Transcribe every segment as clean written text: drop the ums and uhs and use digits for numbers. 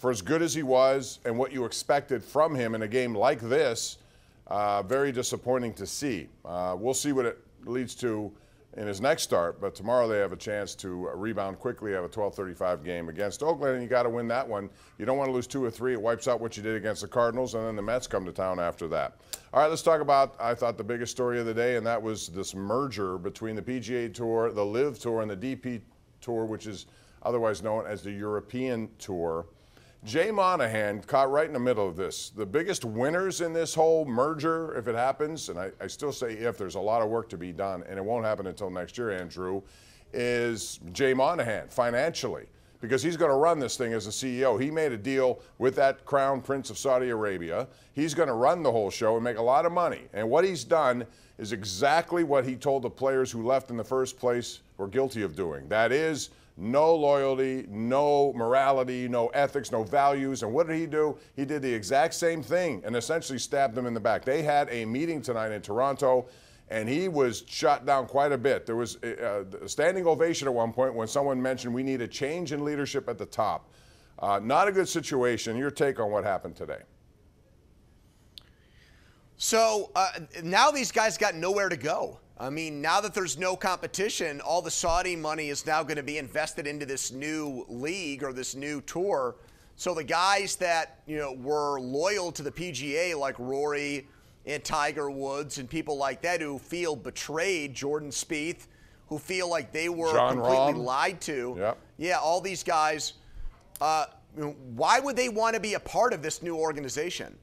for as good as he was and what you expected from him in a game like this, very disappointing to see. We'll see what it leads to in his next start, but tomorrow they have a chance to rebound quickly, have a 12:35 game against Oakland, and you got to win that one. You don't want to lose 2 or 3. It wipes out what you did against the Cardinals, and then the Mets come to town after that. All right, let's talk about, I thought, the biggest story of the day, and that was this merger between the PGA Tour, the LIV Tour, and the DP Tour, which is otherwise known as the European Tour. Jay Monahan caught right in the middle of this. The biggest winners in this whole merger, if it happens, and I still say if, there's a lot of work to be done, and it won't happen until next year, Andrew, is Jay Monahan financially, because he's going to run this thing as a CEO. He made a deal with that Crown Prince of Saudi Arabia. He's going to run the whole show and make a lot of money. And what he's done is exactly what he told the players who left in the first place were guilty of doing. That is, no loyalty, no morality, no ethics, no values. And what did he do? He did the exact same thing and essentially stabbed them in the back. They had a meeting tonight in Toronto, and he was shot down quite a bit. There was a standing ovation at one point when someone mentioned we need a change in leadership at the top. Not a good situation. Your take on what happened today? So now these guys got nowhere to go. I mean, now that there's no competition, all the Saudi money is now going to be invested into this new league or this new tour. So the guys that, were loyal to the PGA, like Rory and Tiger Woods and people like that who feel betrayed, Jordan Spieth, who feel like they were completely lied to. Yep. Yeah, all these guys. Why would they want to be a part of this new organization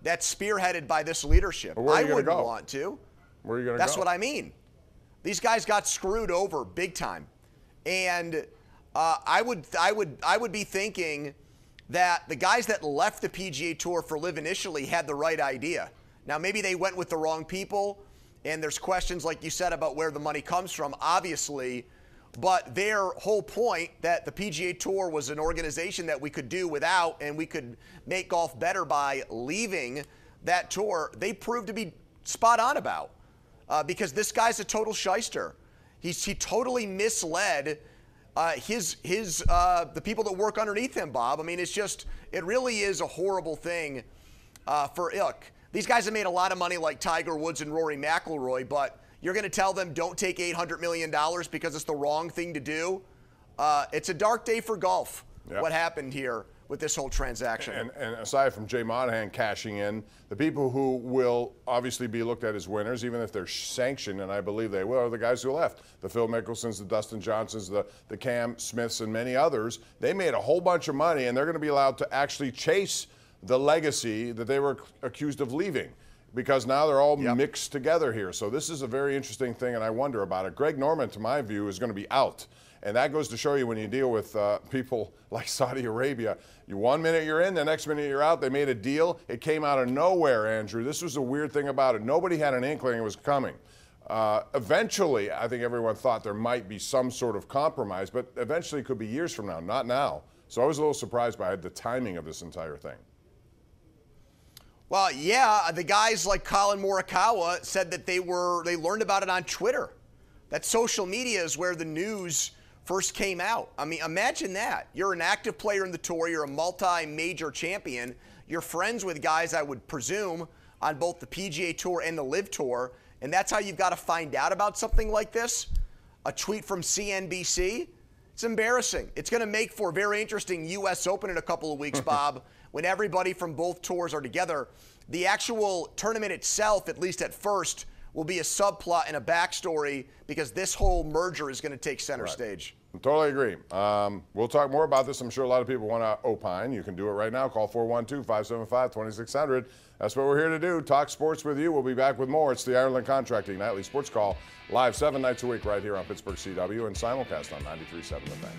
that's spearheaded by this leadership? Well, I wouldn't want to. Where are you going to go? That's what I mean. These guys got screwed over big time, and I would be thinking that the guys that left the PGA Tour for LIV initially had the right idea. Now maybe they went with the wrong people, and there's questions like you said about where the money comes from, obviously. But their whole point that the PGA Tour was an organization that we could do without, and we could make golf better by leaving that tour, they proved to be spot on about. Because this guy's a total shyster. He totally misled the people that work underneath him, Bob. I mean, it really is a horrible thing for ilk. These guys have made a lot of money like Tiger Woods and Rory McIlroy, but you're going to tell them don't take $800 million because it's the wrong thing to do? It's a dark day for golf, what happened here with this whole transaction. And aside from Jay Monahan cashing in, the people who will obviously be looked at as winners, even if they're sanctioned, and I believe they will, are the guys who left. The Phil Mickelsons, the Dustin Johnsons, the Cam Smiths, and many others. They made a whole bunch of money, and they're going to be allowed to actually chase the legacy that they were accused of leaving, because now they're all mixed together here. So this is a very interesting thing, and I wonder about it. Greg Norman, to my view, is going to be out. And that goes to show you when you deal with people like Saudi Arabia. One minute you're in, the next minute you're out. They made a deal. It came out of nowhere, Andrew. This was the weird thing about it. Nobody had an inkling it was coming. Eventually, I think everyone thought there might be some sort of compromise, but eventually it could be years from now, not now. So I was a little surprised by the timing of this entire thing. Well, yeah, the guys like Colin Morikawa said that they learned about it on Twitter. That social media is where the news first came out. I mean, imagine that. You're an active player in the tour. You're a multi-major champion. You're friends with guys, I would presume, on both the PGA Tour and the LIV Tour, and that's how you've got to find out about something like this? A tweet from CNBC? It's embarrassing. It's going to make for a very interesting U.S. Open in a couple of weeks, Bob, when everybody from both tours are together. The actual tournament itself, at least at first, will be a subplot and a backstory because this whole merger is going to take center stage. I totally agree. We'll talk more about this. I'm sure a lot of people want to opine. You can do it right now. Call 412-575-2600. That's what we're here to do. Talk sports with you. We'll be back with more. It's the Ireland Contracting Nightly Sports Call, live 7 nights a week right here on Pittsburgh CW and simulcast on 93.7 The Fan.